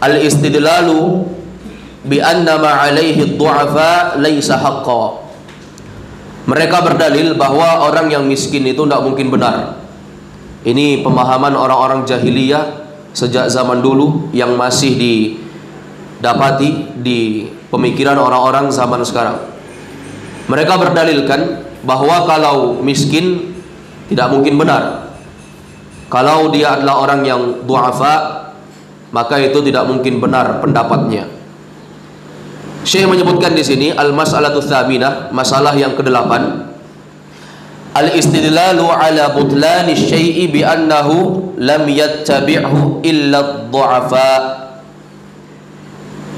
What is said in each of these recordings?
al-istidlalu bi anna ma 'alaihi ad-du'afa laisa haqqan. Mereka berdalil bahwa orang yang miskin itu tidak mungkin benar. Ini pemahaman orang-orang jahiliyah sejak zaman dulu yang masih didapati di pemikiran orang-orang zaman sekarang. Mereka berdalilkan bahwa kalau miskin tidak mungkin benar. Kalau dia adalah orang yang du'afa, maka itu tidak mungkin benar pendapatnya. Syekh menyebutkan di sini al-mas'alatu tsaminah, masalah yang ke-8, al-istidlalu ala butlani syai'i bi annahu lam yattabi'hu illa ad-du'afa.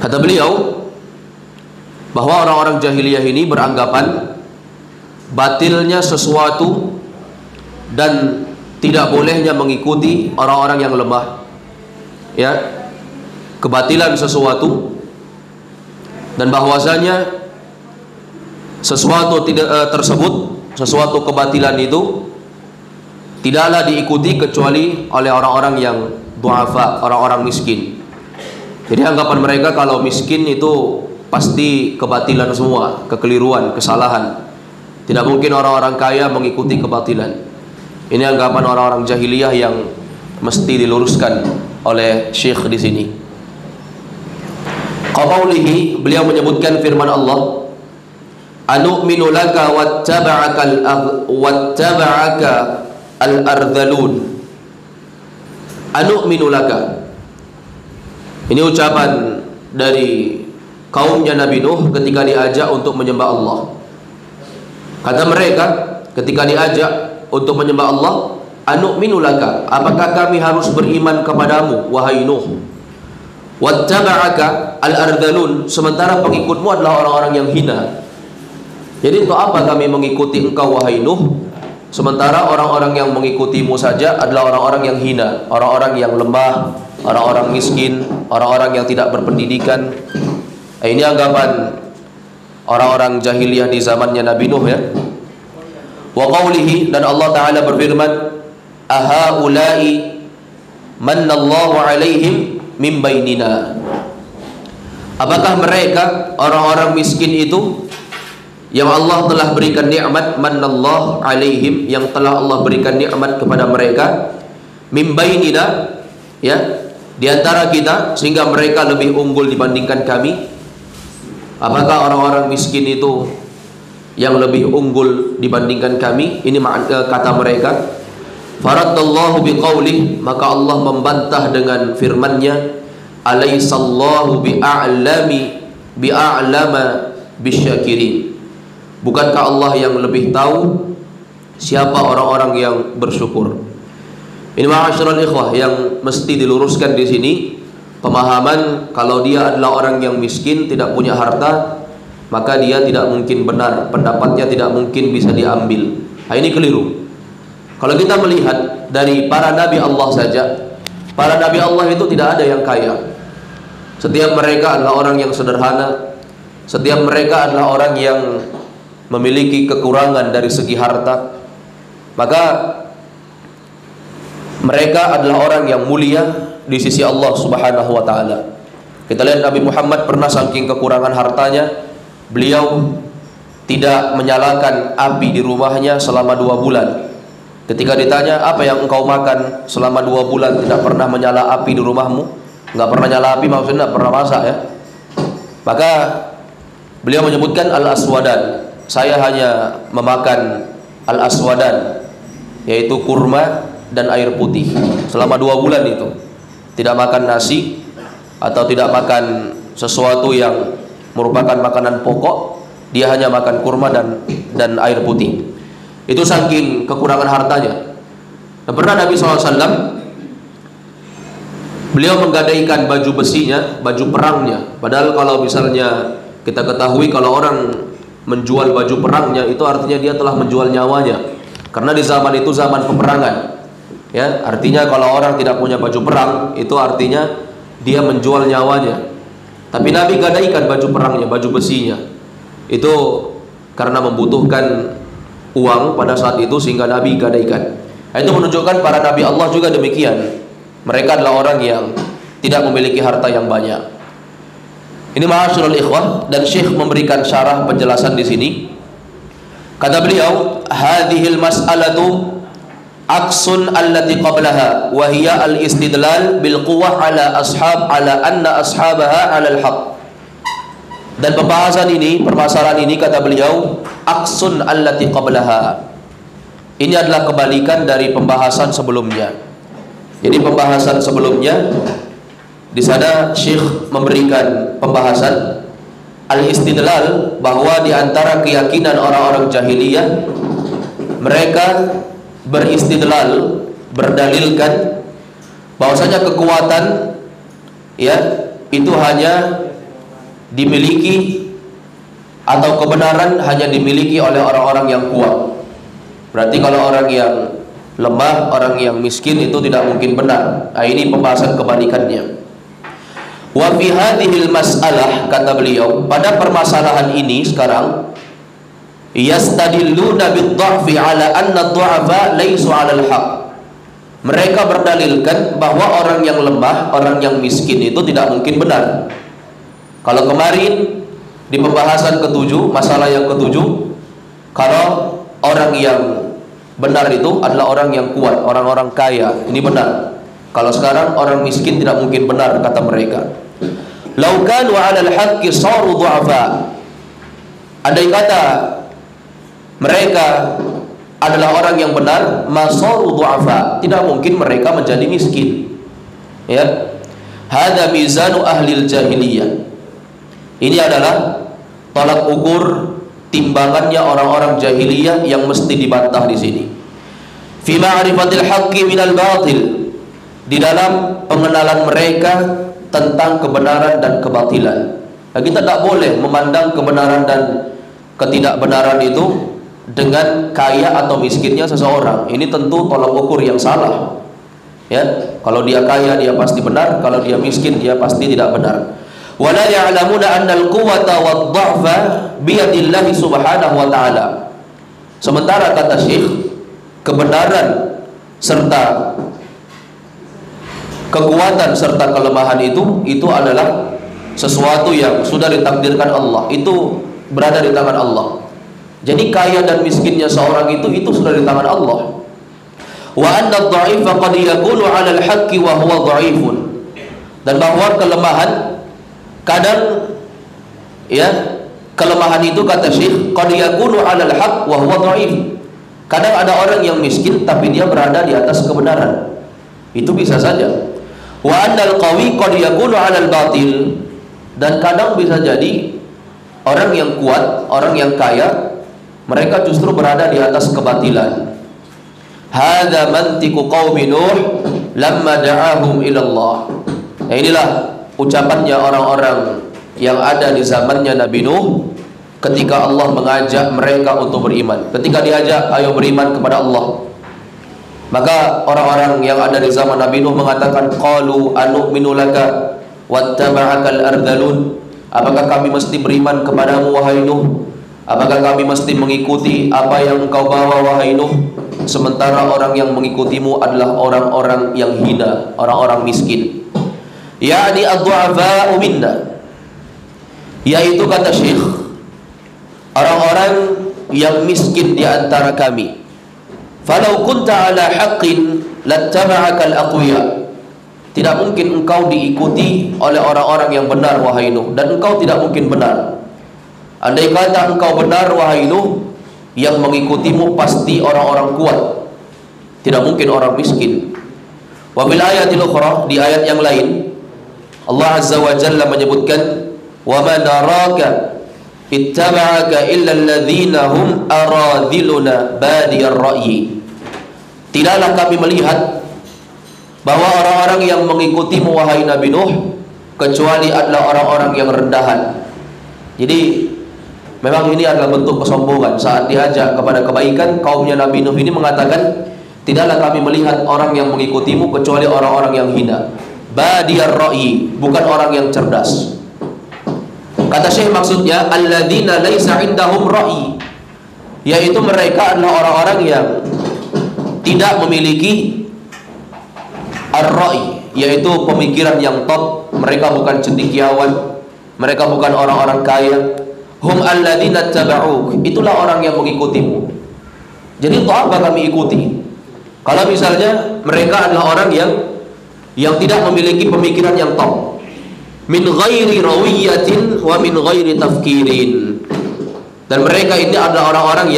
Kata beliau bahwa orang-orang jahiliyah ini beranggapan batilnya sesuatu dan tidak bolehnya mengikuti orang-orang yang lemah. Ya, kebatilan sesuatu dan bahwasanya sesuatu sesuatu kebatilan itu tidaklah diikuti kecuali oleh orang-orang yang du'afa, orang-orang miskin. Jadi anggapan mereka kalau miskin itu pasti kebatilan semua, kekeliruan, kesalahan. Tidak mungkin orang-orang kaya mengikuti kebatilan. Ini anggapan orang-orang jahiliyah yang mesti diluruskan oleh Syekh di sini. Qaulihi, beliau menyebutkan firman Allah, anu'minu laka wattaba'aka al-ardhalun. Anu'minu laka. Ini ucapan dari kaumnya Nabi Nuh ketika diajak untuk menyembah Allah. Kata mereka ketika diajak untuk menyembah Allah, anu'minu laka, apakah kami harus beriman kepadamu wahai Nuh? Wattaba'aka al-ardhalun, sementara pengikutmu adalah orang-orang yang hina. Jadi untuk apa kami mengikuti engkau wahai Nuh, sementara orang-orang yang mengikutimu saja adalah orang-orang yang hina, orang-orang yang lemah, orang-orang miskin, orang-orang yang tidak berpendidikan. Ini anggapan orang-orang jahiliyah di zamannya Nabi Nuh, ya. Wa qawlihi, dan Allah Ta'ala berfirman, ahaulai mannallahu alaihim min bainina. Apakah mereka orang-orang miskin itu yang Allah telah berikan nikmat, mannallahu alaihim, yang telah Allah berikan nikmat kepada mereka, min bainina, ya, di antara kita, sehingga mereka lebih unggul dibandingkan kami? Apakah orang-orang miskin itu yang lebih unggul dibandingkan kami? Ini kata mereka. Faradallahu biqaulih, maka Allah membantah dengan firman-Nya, alaisallahu bi'a'lama bisyakirin. Bukankah Allah yang lebih tahu siapa orang-orang yang bersyukur? Ini ma'asyiral ikhwah yang mesti diluruskan di sini. Pemahaman kalau dia adalah orang yang miskin, tidak punya harta, maka dia tidak mungkin benar, pendapatnya tidak mungkin bisa diambil. Nah, ini keliru. Kalau kita melihat dari para nabi Allah saja, para nabi Allah itu tidak ada yang kaya. Setiap mereka adalah orang yang sederhana. Setiap mereka adalah orang yang memiliki kekurangan dari segi harta. Maka mereka adalah orang yang mulia di sisi Allah Subhanahu wa taala. Kita lihat Nabi Muhammad pernah saking kekurangan hartanya, beliau tidak menyalakan api di rumahnya selama 2 bulan. Ketika ditanya, apa yang engkau makan selama 2 bulan tidak pernah menyala api di rumahmu? Enggak pernah nyala api, maksudnya enggak pernah masak, ya. Maka beliau menyebutkan al-aswadan, saya hanya memakan al-aswadan, yaitu kurma dan air putih selama 2 bulan itu. Tidak makan nasi atau tidak makan sesuatu yang merupakan makanan pokok, dia hanya makan kurma dan air putih. Itu saking kekurangan hartanya. Dan pernah Nabi SAW, beliau menggadaikan baju besinya, baju perangnya. Padahal kalau misalnya kita ketahui kalau orang menjual baju perangnya, itu artinya dia telah menjual nyawanya. Karena di zaman itu zaman peperangan. Ya, artinya kalau orang tidak punya baju perang, itu artinya dia menjual nyawanya. Tapi Nabi gadaikan baju perangnya, baju besinya. Itu karena membutuhkan uang pada saat itu, sehingga Nabi gadaikan. Itu menunjukkan para nabi Allah juga demikian. Mereka adalah orang yang tidak memiliki harta yang banyak. Ini ma'asyiral ikhwah, dan Syekh memberikan syarah penjelasan di sini. Kata beliau, hadhil mas'alatu aksun allati qablaha wa hiya al-istidlal bil quwwah ala anna ashabaha ala al-haq. Dan pembahasan ini, permasalahan ini, kata beliau, aksun allati qablaha. Ini adalah kebalikan dari pembahasan sebelumnya. Jadi pembahasan sebelumnya di sana Syekh memberikan pembahasan al-istidlal, bahwa di antara keyakinan orang-orang jahiliyah, mereka beristidlal, berdalilkan bahwasanya kekuatan ya itu hanya dimiliki, atau kebenaran hanya dimiliki oleh orang-orang yang kuat. Berarti kalau orang yang lemah, orang yang miskin itu tidak mungkin benar. Nah, ini pembahasan kebalikannya. Wa fi hadhil mas'alah, kata beliau, pada permasalahan ini sekarang, yastadilluna bid-dha'fi ala anna ad-du'afa laysu 'ala al-haq. Mereka berdalilkan bahwa orang yang lemah, orang yang miskin itu tidak mungkin benar. Kalau kemarin di pembahasan ketujuh, masalah yang ketujuh, kalau orang yang benar itu adalah orang yang kuat, orang-orang kaya, ini benar. Kalau sekarang orang miskin tidak mungkin benar, kata mereka. Lau kanu 'ala al-haqqi saru du'afa. Andai kata mereka adalah orang yang benar, masaru du'afa, tidak mungkin mereka menjadi miskin. Ya. Hadza mizanu ahlil jahiliyah. Ini adalah tolak ukur, timbangannya orang-orang jahiliyah yang mesti dibantah di sini. Fi ma'rifatil haqqi minal batil, di dalam pengenalan mereka tentang kebenaran dan kebatilan. Nah, kita tak boleh memandang kebenaran dan ketidakbenaran itu dengan kaya atau miskinnya seseorang. Ini tentu tolak ukur yang salah. Ya, kalau dia kaya dia pasti benar, kalau dia miskin dia pasti tidak benar. Wala ya'lamuna anna al-quwwata wad-dha'fa biyadillahi subhanahu wa ta'ala. Sementara kata Syekh, kebenaran serta kekuatan serta kelemahan itu adalah sesuatu yang sudah ditakdirkan Allah. Itu berada di tangan Allah. Jadi kaya dan miskinnya seorang itu sudah di tangan Allah. Wa anna ad-dha'ifa qad yakunu 'ala al-haqqi wa huwa dha'ifun. Dan bahwa kelemahan kadang, ya, kelemahan itu, kata Syekh, qad yakunu 'ala al-haq wa huwa dha'if. Kadang ada orang yang miskin tapi dia berada di atas kebenaran. Itu bisa saja. Wa annal qawi qad yakunu 'ala al-batil. Dan kadang bisa jadi orang yang kuat, orang yang kaya, mereka justru berada di atas kebatilan. Hadza mantiqu qaumi Nuh lamma da'ahum ila Allah. Nah, inilah ucapannya orang-orang yang ada di zamannya Nabi Nuh ketika Allah mengajak mereka untuk beriman. Ketika diajak, ayo beriman kepada Allah, maka orang-orang yang ada di zaman Nabi Nuh mengatakan, qalu anu'minu laka wattaba'akal ardalun. Apakah kami mesti beriman kepadamu wahai Nuh? Apakah kami mesti mengikuti apa yang engkau bawa wahai Nuh? Sementara orang yang mengikutimu adalah orang-orang yang hina, orang-orang miskin. Ya'ni ad-du'afa'u minna, yaitu, kata Syekh, orang-orang yang miskin di antara kami. Falau kunta ala haqqin lattaba'aka al-aqwiya. Tidak mungkin engkau diikuti oleh orang-orang yang benar wahai Nuh, dan engkau tidak mungkin benar. Andai kata engkau benar wahai Nuh, yang mengikutimu pasti orang-orang kuat, tidak mungkin orang miskin. Wa bil ayatil ukhra, di ayat yang lain Allah Azza wa Jalla menyebutkan, wa ma naraka ittaba'aka illa alladhina hum aradhiluna badiyar ra'yi. Tidaklah kami melihat bahwa orang-orang yang mengikutimu wahai Nabi Nuh kecuali adalah orang-orang yang rendahan. Jadi memang ini adalah bentuk kesombongan. Saat diajak kepada kebaikan, kaumnya Nabi Nuh ini mengatakan, tidaklah kami melihat orang yang mengikutimu kecuali orang-orang yang hina. Badiyar ra'yi, bukan orang yang cerdas. Kata Syekh, maksudnya alladzina laisa indahum ra'yi, yaitu mereka adalah orang-orang yang tidak memiliki ar-ra'i, yaitu pemikiran yang top. Mereka bukan cendekiawan, mereka bukan orang-orang kaya. Hum alladzina taba'uk, itulah orang yang mengikutimu. Jadi untuk apa kami ikuti? Kalau misalnya mereka adalah orang yang tidak memiliki pemikiran yang top. Min ghairi rawiyatin wa min ghairi tafkirin. Dan mereka ini adalah orang-orang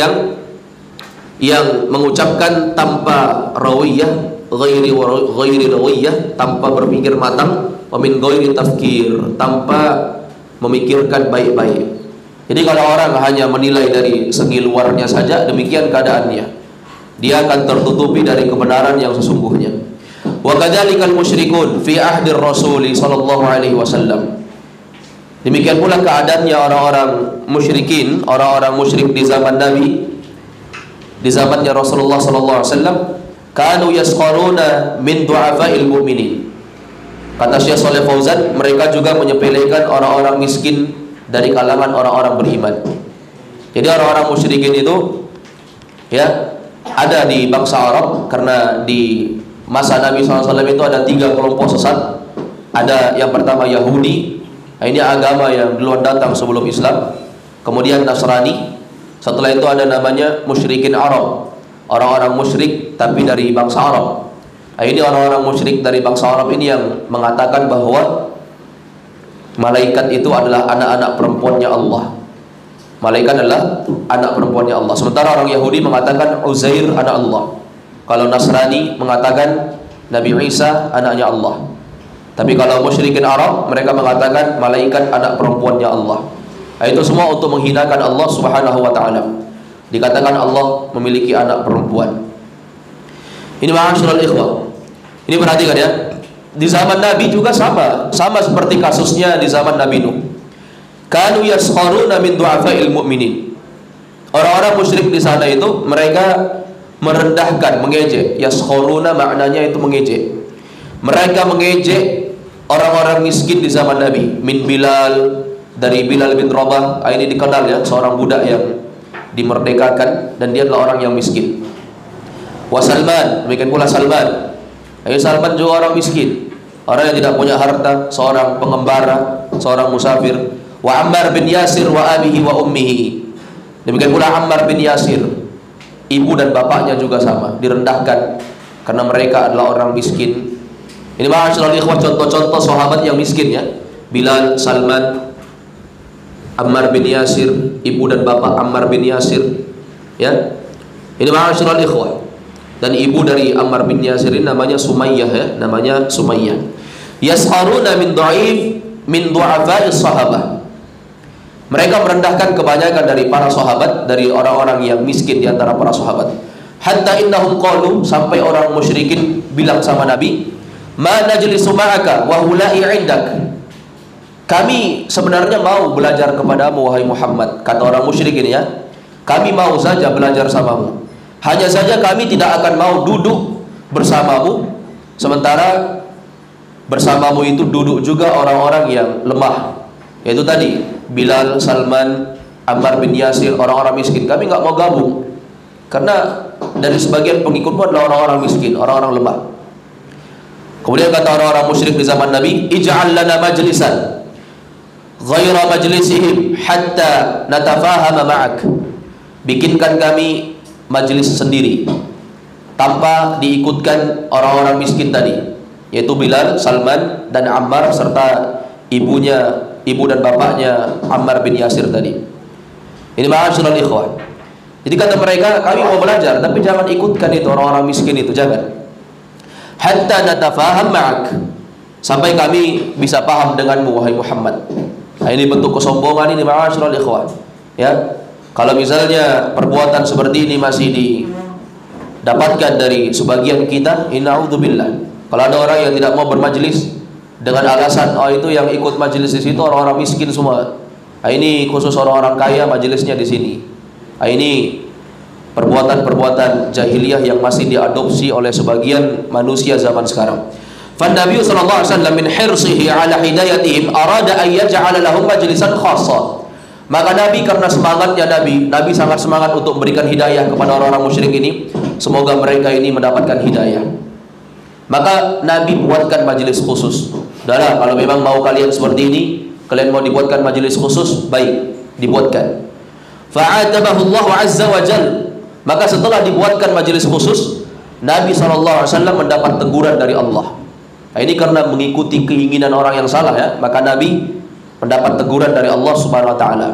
yang mengucapkan tanpa rawiyah, ghairi rawiyah, tanpa berpikir matang, wa min ghairi tafkir, tanpa memikirkan baik-baik. Jadi kalau orang hanya menilai dari segi luarnya saja, demikian keadaannya, dia akan tertutupi dari kebenaran yang sesungguhnya. Wa kadzalikal musyrikun fi ahdir Rasul sallallahu alaihi wasallam. Demikian pula keadaannya orang-orang musyrikin, orang-orang musyrik di zaman Nabi, di zamannya Rasulullah sallallahu alaihi wasallam, kanu yaskharuna min du'afa'il mu'minin. Kata Syekh Shalih Fauzan, mereka juga menyepelekan orang-orang miskin dari kalangan orang-orang beriman. Jadi orang-orang musyrikin itu ya ada di bangsa Arab, karena di masa Nabi SAW itu ada 3 kelompok sesat. Ada yang pertama Yahudi, ini agama yang duluan datang sebelum Islam. Kemudian Nasrani. Setelah itu ada namanya musyrikin Arab, orang-orang musyrik tapi dari bangsa Arab. Ini orang-orang musyrik dari bangsa Arab ini yang mengatakan bahwa malaikat itu adalah anak-anak perempuannya Allah. Malaikat adalah anak perempuannya Allah. Sementara orang Yahudi mengatakan Uzair anak Allah. Kalau Nasrani mengatakan Nabi Isa anaknya Allah. Tapi kalau musyrikin Arab, mereka mengatakan malaikat anak perempuannya Allah. Itu semua untuk menghinakan Allah Subhanahu wa taala. Dikatakan Allah memiliki anak perempuan. Ini ma'asyiral ikhwah. Ini perhatikan ya. Di zaman Nabi juga sama seperti kasusnya di zaman Nabi Nuh. Kanu yaskharuna min du'afa'il mu'minin. Orang-orang musyrik di sana itu mereka merendahkan, mengejek. Yaskharuna maknanya itu mengejek. Mereka mengejek orang-orang miskin di zaman Nabi. Min Bilal, dari Bilal bin Rabah. Ini dikenal ya, seorang budak yang dimerdekakan dan dia adalah orang yang miskin. Wa Salman, demikian pula Salman. Salman juga orang miskin, orang yang tidak punya harta, seorang pengembara, seorang musafir. Wa Ammar bin Yasir wa abihi wa ummihi. Demikian pula Ammar bin Yasir, ibu dan bapaknya juga sama, direndahkan karena mereka adalah orang miskin. Ini ma'asyiral ikhwah contoh-contoh sahabat yang miskin ya. Bilal, Salman, Ammar bin Yasir, ibu dan bapak Ammar bin Yasir ya. Ini ma'asyiral ikhwah. Dan ibu dari Ammar bin Yasir ini namanya Sumayyah ya, namanya Sumayyah. Yasharuna min dha'if min du'afa'is sahabah. Mereka merendahkan kebanyakan dari para sahabat, dari orang-orang yang miskin di antara para sahabat. Hatta innahum qalu, sampai orang musyrikin bilang sama Nabi, "Ma najlisu ma'aka wa hula'i 'indak." Kami sebenarnya mau belajar kepadamu wahai Muhammad, kata orang musyrikin ya. Kami mau saja belajar samamu. Hanya saja kami tidak akan mau duduk bersamamu, sementara bersamamu itu duduk juga orang-orang yang lemah, yaitu tadi Bilal, Salman, Ammar bin Yasir, orang-orang miskin. Kami nggak mau gabung karena dari sebagian pengikutmu adalah orang-orang miskin, orang-orang lemah. Kemudian kata orang-orang musyrik di zaman Nabi, ij'al lana majlisan ghaira majlisihim hatta natafahama ma'ak. Bikinkan kami majelis sendiri tanpa diikutkan orang-orang miskin tadi, yaitu Bilal, Salman dan Ammar serta ibu dan bapaknya Ammar bin Yasir tadi. Ini ma'asyiral ikhwah. Jadi kata mereka, kami mau belajar tapi jangan ikutkan itu orang-orang miskin itu, jangan. Hatta natafaham ma'ak, sampai kami bisa paham denganmu wahai Muhammad. Ini bentuk kesombongan ini ma'asyiral ikhwah. Ya. Kalau misalnya perbuatan seperti ini masih didapatkan dari sebagian kita, innaudzubillah. Kalau ada orang yang tidak mau bermajelis dengan alasan itu yang ikut majelis di situ orang-orang miskin semua. Ini khusus orang-orang kaya majelisnya di sini. Ini perbuatan-perbuatan jahiliyah yang masih diadopsi oleh sebagian manusia zaman sekarang. Fan Nabi sallallahu alaihi wasallam min hirsihi ala hidayatihim arada an yaj'ala lahum majlisan khassa. Maka Nabi, karena semangatnya Nabi sangat semangat untuk memberikan hidayah kepada orang-orang musyrik ini. Semoga mereka ini mendapatkan hidayah. Maka Nabi buatkan majelis khusus. Udahlah, kalau memang mau kalian seperti ini, kalian mau dibuatkan majelis khusus, baik, dibuatkan. Fa'atabahu Allah azza wa jalla. Maka setelah dibuatkan majelis khusus, Nabi SAW mendapat teguran dari Allah. Nah, ini karena mengikuti keinginan orang yang salah ya, maka Nabi mendapat teguran dari Allah Subhanahu wa taala.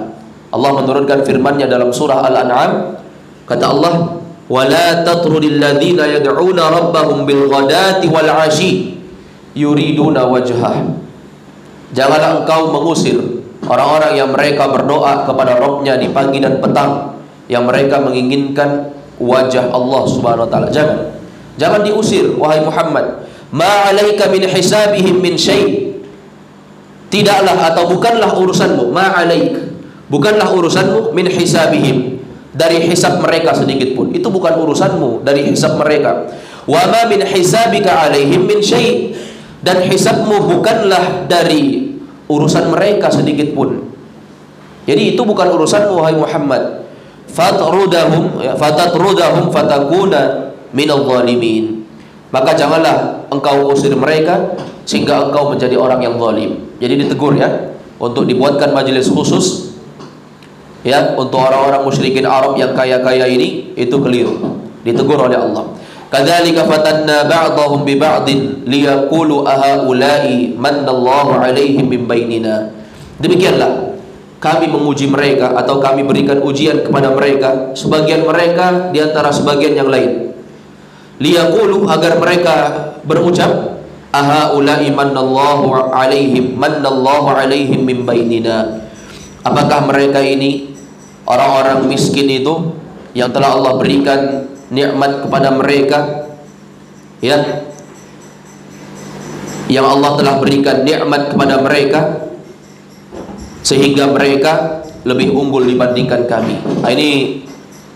Allah menurunkan firman-Nya dalam surah Al-An'am, kata Allah, "Wala tatrudil ladzina yad'una rabbahum bil ghadati wal 'ashi yuriduna wajhah." Janganlah engkau mengusir orang-orang yang mereka berdoa kepada Rabb-Nya di pagi dan petang, yang mereka menginginkan wajah Allah Subhanahu wa taala. Jangan diusir wahai Muhammad. Ma 'alaika min hisabihim min syai'. Tidaklah atau bukanlah urusanmu, ma 'alaik. Bukanlah urusanmu min hisabihim, dari hisab mereka sedikit pun. Itu bukan urusanmu dari hisab mereka. Wa ma min hisabika 'alaihim min syai'. Dan hisabmu bukanlah dari urusan mereka sedikit pun. Jadi itu bukan urusanmu wahai Muhammad. Fatrudahum fatakuna minal zalimin. Maka janganlah engkau usir mereka sehingga engkau menjadi orang yang zalim. Jadi ditegur ya, untuk dibuatkan majelis khusus ya, untuk orang-orang musyrikin Arab yang kaya-kaya ini, itu keliru, ditegur oleh Allah. Kadzalika fatanna ba'dahum bi ba'din liyaqulu ahaula'i manallahu 'alaihim min bainina. Demikianlah kami menguji mereka, atau kami berikan ujian kepada mereka, sebagian mereka di antara sebagian yang lain. Liyaqulu, agar mereka berucap, ahaula'i manallahu 'alaihim min bainina. Apakah mereka ini orang-orang miskin itu yang telah Allah berikan nikmat kepada mereka ya, yang Allah telah berikan nikmat kepada mereka sehingga mereka lebih unggul dibandingkan kami. Nah, ini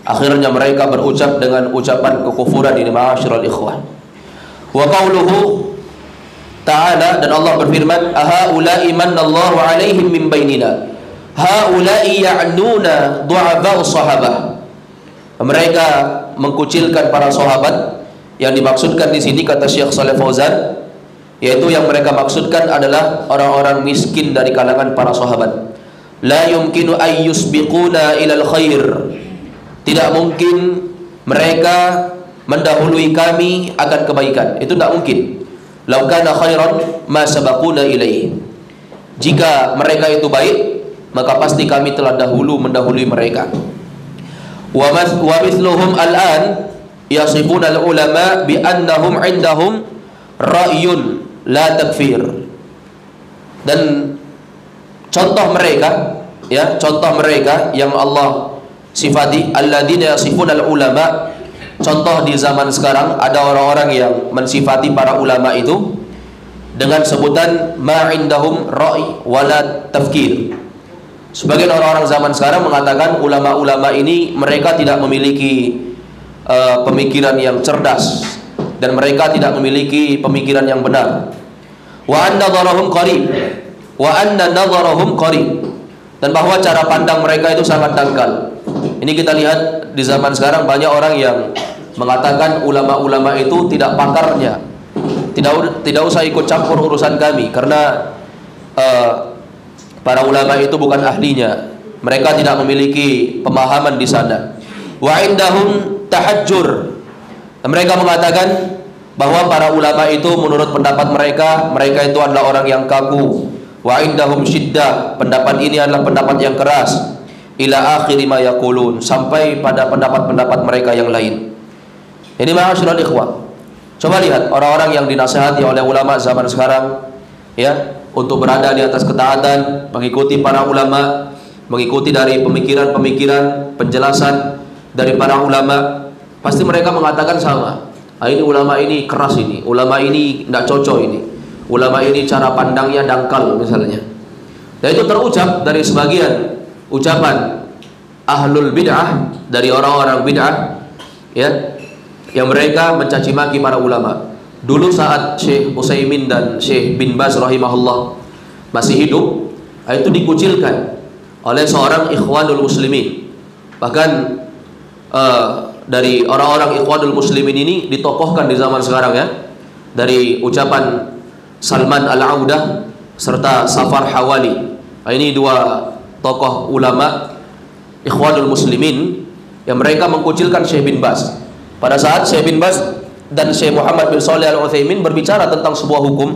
akhirnya mereka berucap dengan ucapan kekufuran ini, ma'asyiral ikhwan. Wa qauluhu ta'ala, dan Allah berfirman, ahaula'i manallahu 'alaihim min bainina. Haula'i ya'nuna du'afa'us sahabah. Mereka mengkucilkan para sahabat. Yang dimaksudkan di sini, kata Syekh Shalih Fauzan, yaitu yang mereka maksudkan adalah orang-orang miskin dari kalangan para sahabat. La yumkinu ay yusbiquna ilal khair. Tidak mungkin mereka mendahului kami akan kebaikan. Itu tidak mungkin. Lau kana khairan ma sabaquna ilaihi. Jika mereka itu baik, maka pasti kami telah mendahului mereka. Wa mithluhum al-an yasifuna al-ulama bi annahum 'indahum ra'yun la takfir. Dan contoh mereka ya, contoh mereka yang Allah sifati, alladzina yasifuna al-ulama, contoh di zaman sekarang ada orang-orang yang mensifati para ulama itu dengan sebutan ma 'indahum ra'i wala tafkir. Sebagian orang-orang zaman sekarang mengatakan ulama-ulama ini mereka tidak memiliki pemikiran yang cerdas, dan mereka tidak memiliki pemikiran yang benar. Wa anna nadharahum qarib, wa anna nadharahum qarib, dan bahwa cara pandang mereka itu sangat dangkal. Ini kita lihat di zaman sekarang, banyak orang yang mengatakan ulama-ulama itu tidak pakarnya, tidak usah ikut campur urusan kami, karena para ulama itu bukan ahlinya, mereka tidak memiliki pemahaman di sana. Wa indahum tahajjur, mereka mengatakan bahwa para ulama itu menurut pendapat mereka itu adalah orang yang kaku. Wa indahum syiddah, pendapat ini adalah pendapat yang keras. Ila akhiri ma yaqulun, sampai pada pendapat-pendapat mereka yang lain. Ini ma'asyiral ikhwah, coba lihat orang-orang yang dinasihati oleh ulama zaman sekarang ya, untuk berada di atas ketaatan, mengikuti para ulama, mengikuti dari pemikiran-pemikiran, penjelasan dari para ulama, pasti mereka mengatakan sama. Ah, ini ulama ini keras, ini ulama ini tidak cocok, ini ulama ini cara pandangnya dangkal misalnya. Dan itu terucap dari sebagian ucapan ahlul bid'ah, dari orang-orang bid'ah ya, yang mereka mencaci maki para ulama. Dulu saat Syekh Utsaimin dan Syekh bin Baz rahimahullah masih hidup, itu dikucilkan oleh seorang ikhwanul muslimin. Bahkan dari orang-orang ikhwanul muslimin ini ditokohkan di zaman sekarang ya, dari ucapan Salman Al-Audah serta Safar Hawali. Ini dua tokoh ulama Ikhwanul Muslimin yang mereka mengkucilkan Syekh bin Baz. Pada saat Syekh bin Baz dan Syekh Muhammad bin Shalih Al-Utsaimin berbicara tentang sebuah hukum,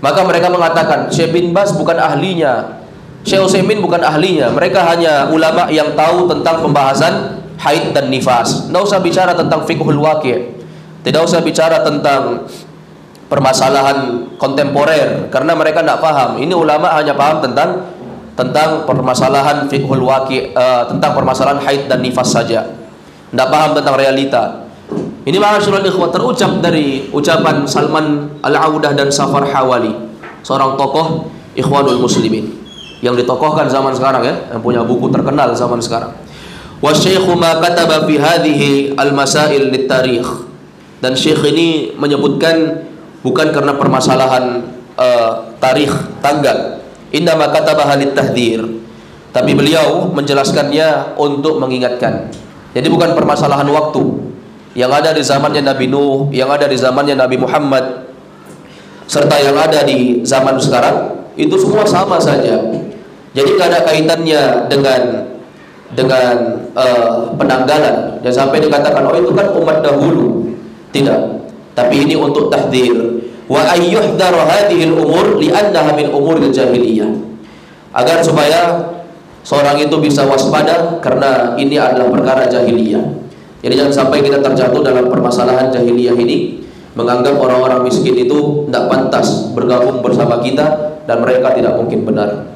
maka mereka mengatakan Syekh bin Baz bukan ahlinya, Syekh Utsaimin bukan ahlinya, mereka hanya ulama yang tahu tentang pembahasan haid dan nifas. Tidak usah bicara tentang fiqhul waqi', tidak usah bicara tentang permasalahan kontemporer, karena mereka tidak paham. Ini ulama hanya paham tentang permasalahan fiqhul waqi', tentang permasalahan haid dan nifas saja, tidak paham tentang realita. Ini ma'asyiral ikhwah, terucap dari ucapan Salman Al-Audah dan Safar Hawali, seorang tokoh Ikhwanul Muslimin yang ditokohkan zaman sekarang, ya, yang punya buku terkenal zaman sekarang. Wa syaikhu ma kataba fi hadhihi al-masail lit-tarikh. Dan syekh ini menyebutkan bukan karena permasalahan tarikh tanggal, innama katabaha lit-tahdhir, tapi beliau menjelaskannya untuk mengingatkan. Jadi bukan permasalahan waktu yang ada di zamannya Nabi Nuh, yang ada di zamannya Nabi Muhammad, serta yang ada di zaman sekarang, itu semua sama saja. Jadi tidak ada kaitannya dengan penanggalan. Jangan sampai dikatakan oh itu kan umat dahulu. Tidak. Tapi ini untuk tahdzir. Wa ayyuhdharu hadhil umur li'annaha min umuril jahiliyah. Agar supaya seorang itu bisa waspada karena ini adalah perkara jahiliyah. Jadi jangan sampai kita terjatuh dalam permasalahan jahiliyah ini, menganggap orang-orang miskin itu tidak pantas bergabung bersama kita dan mereka tidak mungkin benar.